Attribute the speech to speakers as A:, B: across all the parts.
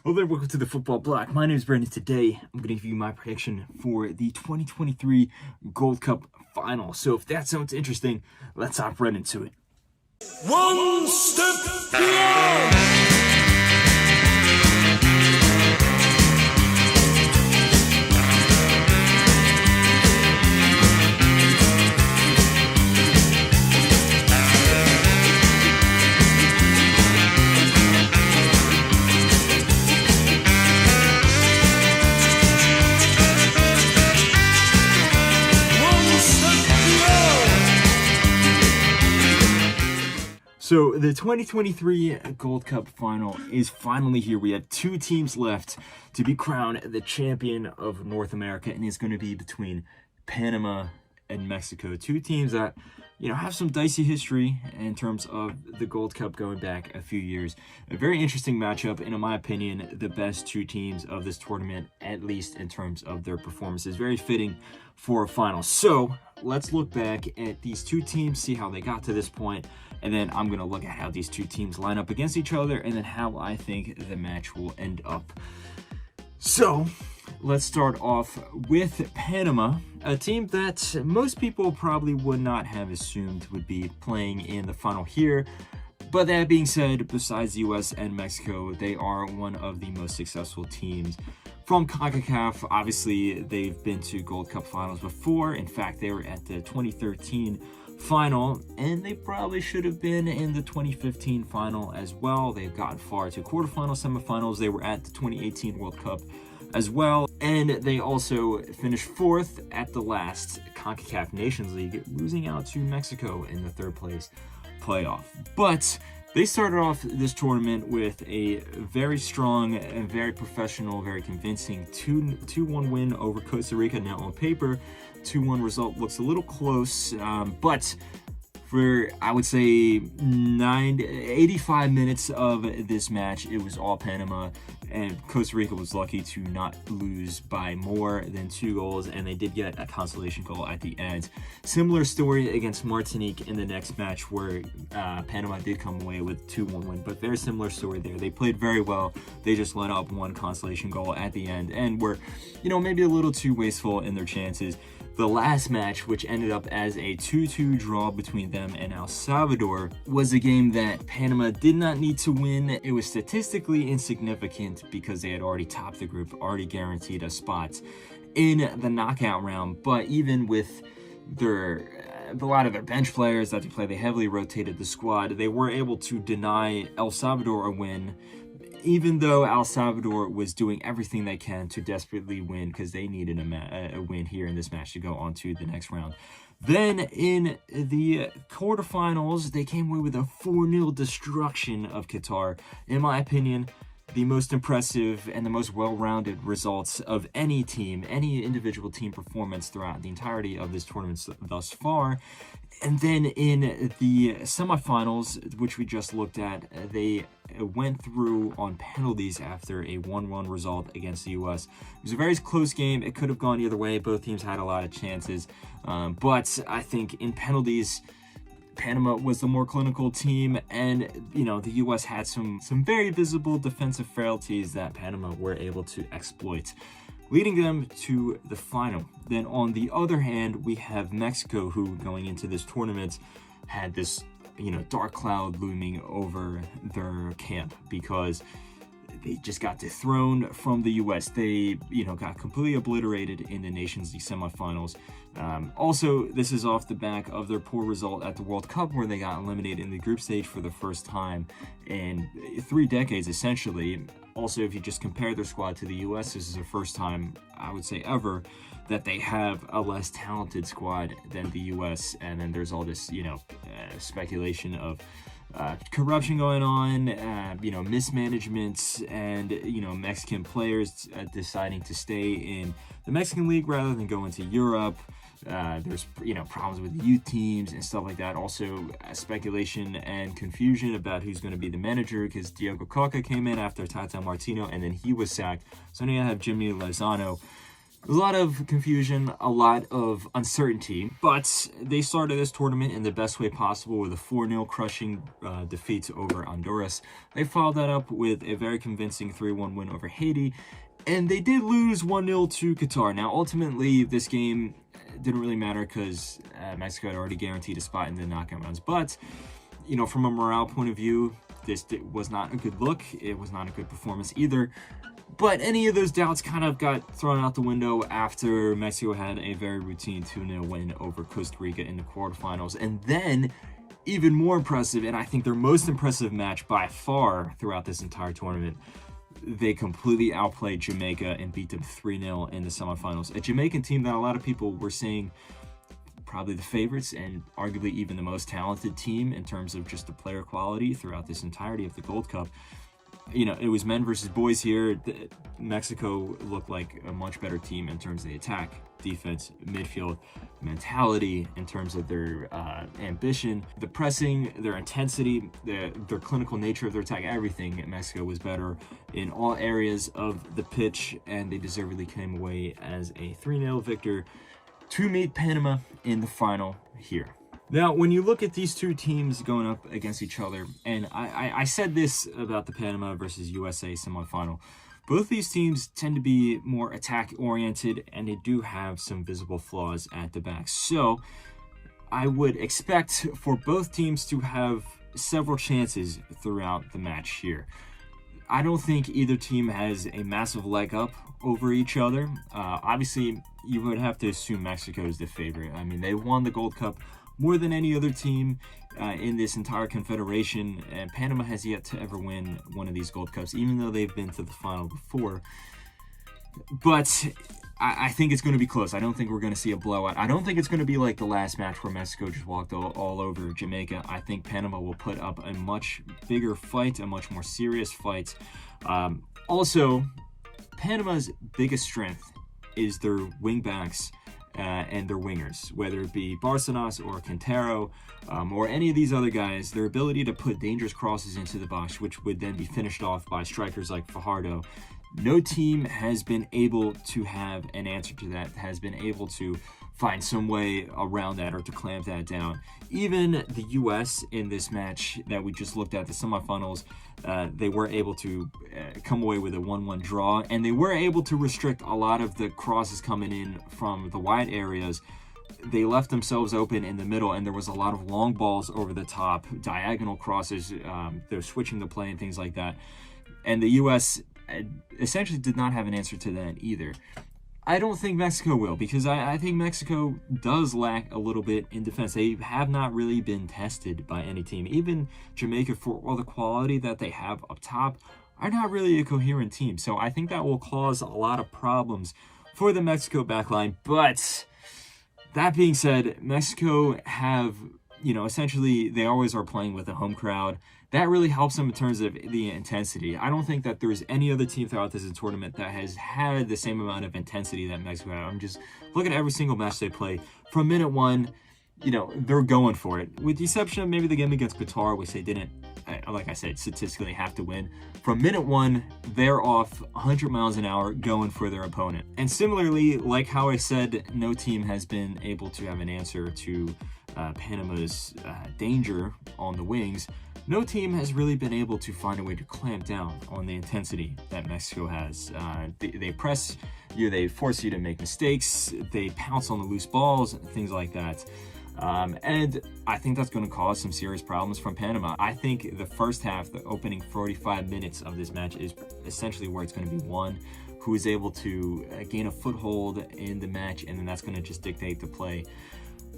A: Hello there, welcome to the Football Bloc. My name is Brandon. Today, I'm going to give you my prediction for the 2023 Gold Cup Final. So if that sounds interesting, let's hop right into it.
B: One step beyond.
A: So the 2023 Gold Cup Final is finally here. We have two teams left to be crowned the champion of North America, and it's going to be between Panama and Mexico. Two teams that, have some dicey history in terms of the Gold Cup going back a few years. A very interesting matchup, and in my opinion, the best two teams of this tournament, at least in terms of their performances. Very fitting for a final. So let's look back at these two teams, see how they got to this point, and then I'm going to look at how these two teams line up against each other, and then how I think the match will end up. So let's start off with Panama, a team that most people probably would not have assumed would be playing in the final here. But that being said, besides the US and Mexico, they are one of the most successful teams from CONCACAF. Obviously, they've been to Gold Cup finals before. In fact, they were at the 2013 final, and they probably should have been in the 2015 final as well. They've gotten far to quarterfinals, semifinals. They were at the 2018 World Cup as well, and they also finished fourth at the last CONCACAF Nations League, losing out to Mexico in the third place playoff. But they started off this tournament with a very strong and very professional, very convincing 2-1 win over Costa Rica. Now on paper, 2-1 result looks a little close, but for, I would say, 85 minutes of this match, it was all Panama, and Costa Rica was lucky to not lose by more than 2 goals, and they did get a consolation goal at the end. Similar story against Martinique in the next match, where Panama did come away with 2-1 win, but very similar story there. They played very well. They just let up one consolation goal at the end, and were, maybe a little too wasteful in their chances. The last match, which ended up as a 2-2 draw between them and El Salvador, was a game that Panama did not need to win. It was statistically insignificant because they had already topped the group, already guaranteed a spot in the knockout round. But even with a lot of their bench players that they heavily rotated the squad. They were able to deny El Salvador a win, even though El Salvador was doing everything they can to desperately win, because they needed a win here in this match to go on to the next round. Then in the quarterfinals, they came away with a 4-0 destruction of Qatar. In my opinion, the most impressive and the most well-rounded results of any team, any individual team performance throughout the entirety of this tournament thus far. And then in the semifinals, which we just looked at, they went through on penalties after a 1-1 result against the US. It was a very close game. It could have gone either way. Both teams had a lot of chances. But I think in penalties, Panama was the more clinical team, and the US had some very visible defensive frailties that Panama were able to exploit, leading them to the final. Then on the other hand, we have Mexico, who going into this tournament had this dark cloud looming over their camp because they just got dethroned from the US. They, got completely obliterated in the Nations League semifinals. Also, this is off the back of their poor result at the World Cup, where they got eliminated in the group stage for the first time in 3 decades, essentially. Also, if you just compare their squad to the US, this is the first time, I would say ever, that they have a less talented squad than the US. And then there's all this, speculation of corruption going on, mismanagement, and Mexican players deciding to stay in the Mexican League rather than go into Europe. There's problems with youth teams and stuff like that. Also, speculation and confusion about who's going to be the manager, because Diego Coca came in after Tata Martino, and then he was sacked. So now you have Jimmy Lozano. There's a lot of confusion, a lot of uncertainty, but they started this tournament in the best way possible with a 4-0 crushing defeat over Honduras. They followed that up with a very convincing 3-1 win over Haiti, and they did lose 1-0 to Qatar. Now, ultimately, this game didn't really matter because Mexico had already guaranteed a spot in the knockout rounds, but from a morale point of view, this was not a good look. It was not a good performance either. But any of those doubts kind of got thrown out the window after Mexico had a very routine 2-0 win over Costa Rica in the quarterfinals. And then, even more impressive, and I think their most impressive match by far throughout this entire tournament, they completely outplayed Jamaica and beat them 3-0 in the semifinals. A Jamaican team that a lot of people were saying probably the favorites and arguably even the most talented team in terms of just the player quality throughout this entirety of the Gold Cup. It was men versus boys here. Mexico looked like a much better team in terms of the attack, defense, midfield, mentality, in terms of their ambition, the pressing, their intensity, their clinical nature of their attack, everything. Mexico was better in all areas of the pitch, and they deservedly came away as a 3-0 victor to meet Panama in the final here. Now, when you look at these two teams going up against each other, and I said this about the Panama versus USA semifinal, both these teams tend to be more attack-oriented, and they do have some visible flaws at the back. So, I would expect for both teams to have several chances throughout the match here. I don't think either team has a massive leg up over each other. Obviously, you would have to assume Mexico is the favorite. I mean, they won the Gold Cup more than any other team in this entire confederation, and Panama has yet to ever win one of these Gold Cups, even though they've been to the final before. But I think it's going to be close. I don't think we're going to see a blowout. I don't think it's going to be like the last match where Mexico just walked all over Jamaica. I think Panama will put up a much bigger fight, a much more serious fight. Also, Panama's biggest strength is their wingbacks and their wingers, whether it be Barcenas or Quintero or any of these other guys. Their ability to put dangerous crosses into the box, which would then be finished off by strikers like Fajardo. No team has been able to have an answer to that, has been able to find some way around that or to clamp that down. Even the U.S. in this match that we just looked at, the semifinals, they were able to come away with a 1-1 draw, and they were able to restrict a lot of the crosses coming in from the wide areas. They left themselves open in the middle, and there was a lot of long balls over the top, diagonal crosses. They're switching the play and things like that. And the U.S. essentially did not have an answer to that either. I don't think Mexico will, because I think Mexico does lack a little bit in defense. They have not really been tested by any team. Even Jamaica, for all the quality that they have up top, are not really a coherent team. So I think that will cause a lot of problems for the Mexico backline. But that being said, Mexico have, essentially they always are playing with a home crowd. That really helps them in terms of the intensity. I don't think that there's any other team throughout this tournament that has had the same amount of intensity that Mexico had. I'm just looking at every single match they play. From minute one, they're going for it. With the exception of maybe the game against Qatar, which they didn't, like I said, statistically have to win. From minute one, they're off 100 miles an hour going for their opponent. And similarly, like how I said, no team has been able to have an answer to Panama's danger on the wings. No team has really been able to find a way to clamp down on the intensity that Mexico has. They press you, they force you to make mistakes, they pounce on the loose balls, things like that. And I think that's going to cause some serious problems from Panama. I think the first half, the opening 45 minutes of this match, is essentially where it's going to be won. Who is able to gain a foothold in the match, and then that's going to just dictate the play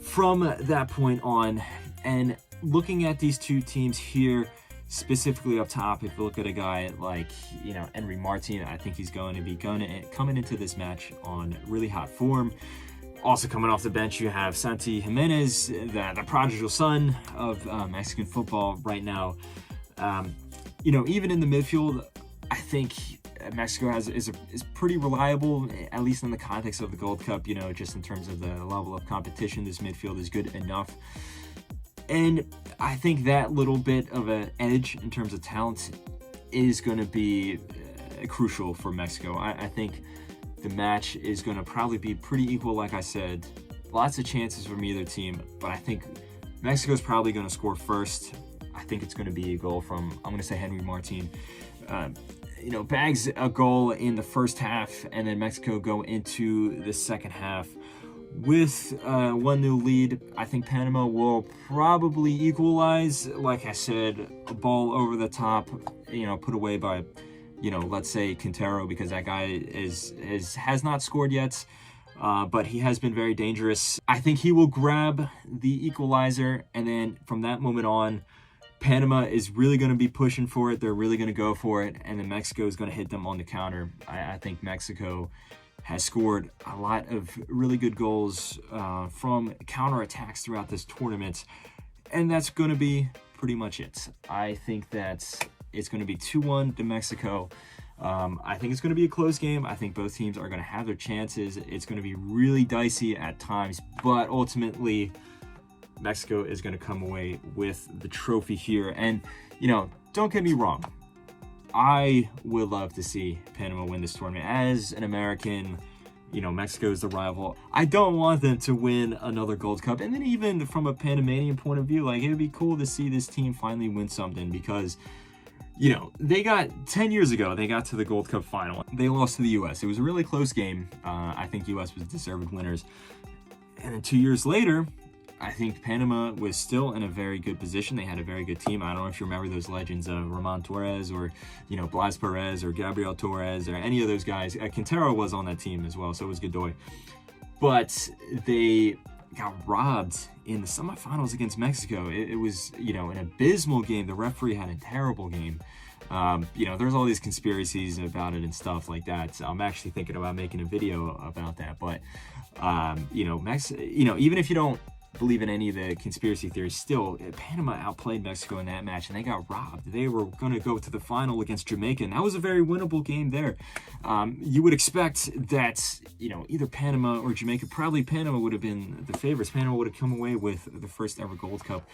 A: from that point on. And looking at these two teams here, specifically up top, if you look at a guy like, Henry Martin, I think he's going to be coming into this match on really hot form. Also coming off the bench, you have Santi Jimenez, the prodigal son of Mexican football right now. Even in the midfield, I think Mexico is pretty reliable, at least in the context of the Gold Cup. Just in terms of the level of competition, this midfield is good enough. And I think that little bit of an edge in terms of talent is going to be crucial for Mexico. I think The match is going to probably be pretty equal, like I said. Lots of chances from either team, but I think Mexico's probably going to score first. I think it's going to be a goal from, I'm going to say Henry Martin. Bags a goal in the first half, and then Mexico go into the second half with 1-0 lead. I think Panama will probably equalize. Like I said, a ball over the top, put away by, let's say Quintero, because that guy has not scored yet. But he has been very dangerous. I think he will grab the equalizer, and then from that moment on, Panama is really going to be pushing for it. They're really going to go for it, and then Mexico is going to hit them on the counter. I think Mexico has scored a lot of really good goals from counterattacks throughout this tournament, and that's going to be pretty much it. I think that it's going to be 2-1 to Mexico. I think it's going to be a close game. I think both teams are going to have their chances. It's going to be really dicey at times, but ultimately Mexico is going to come away with the trophy here. And, don't get me wrong. I would love to see Panama win this tournament. As an American, Mexico is the rival. I don't want them to win another Gold Cup. And then even from a Panamanian point of view, it would be cool to see this team finally win something, because they got 10 years ago, they got to the Gold Cup final. They lost to the U.S. It was a really close game. I think U.S. was deserved winners. And then 2 years later, I think Panama was still in a very good position. They had a very good team. I don't know if you remember those legends of Ramon Torres or, Blas Perez or Gabriel Torres or any of those guys. Quintero was on that team as well, so was Godoy. But they got robbed in the semifinals against Mexico. It was, an abysmal game. The referee had a terrible game. There's all these conspiracies about it and stuff like that. I'm actually thinking about making a video about that. But, even if you don't believe in any of the conspiracy theories, still, Panama outplayed Mexico in that match, and they got robbed. They were going to go to the final against Jamaica, and that was a very winnable game there. You would expect that, either Panama or Jamaica, probably Panama would have been the favorites. Panama would have come away with the first ever Gold Cup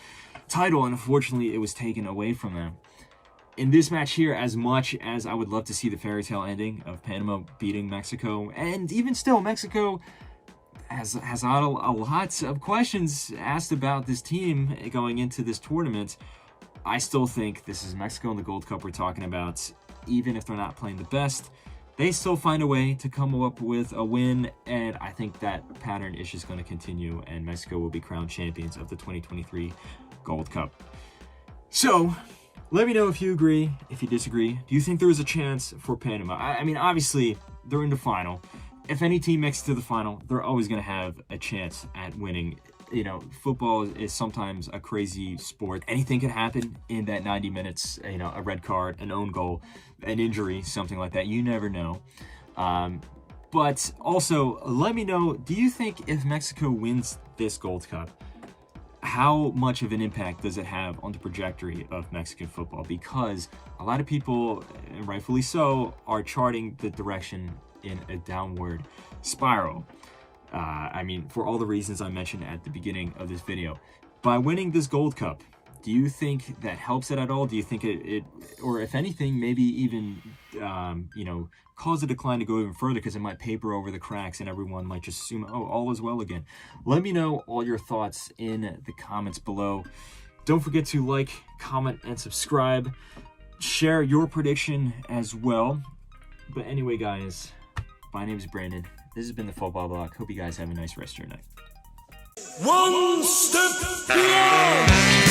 A: title, and unfortunately, it was taken away from them. In this match here, as much as I would love to see the fairy tale ending of Panama beating Mexico, and even still, Mexico has had a lot of questions asked about this team going into this tournament. I still think this is Mexico in the Gold Cup we're talking about. Even if they're not playing the best, they still find a way to come up with a win, and I think that pattern is just going to continue, and Mexico will be crowned champions of the 2023 Gold Cup. So, let me know if you agree, if you disagree. Do you think there is a chance for Panama? I mean, obviously, they're in the final. If any team makes it to the final, they're always going to have a chance at winning. Football is sometimes a crazy sport. Anything can happen in that 90 minutes, a red card, an own goal, an injury, something like that. You never know. But also, let me know, do you think if Mexico wins this Gold Cup, how much of an impact does it have on the trajectory of Mexican football? Because a lot of people, and rightfully so, are charting the direction in a downward spiral. For all the reasons I mentioned at the beginning of this video. By winning this Gold Cup, do you think that helps it at all? Do you think it or if anything, maybe even, cause a decline to go even further, because it might paper over the cracks and everyone might just assume, oh, all is well again? Let me know all your thoughts in the comments below. Don't forget to like, comment, and subscribe. Share your prediction as well. But anyway, guys, my name is Brandon. This has been the Football Bloc. Hope you guys have a nice rest of your night.
B: One step beyond.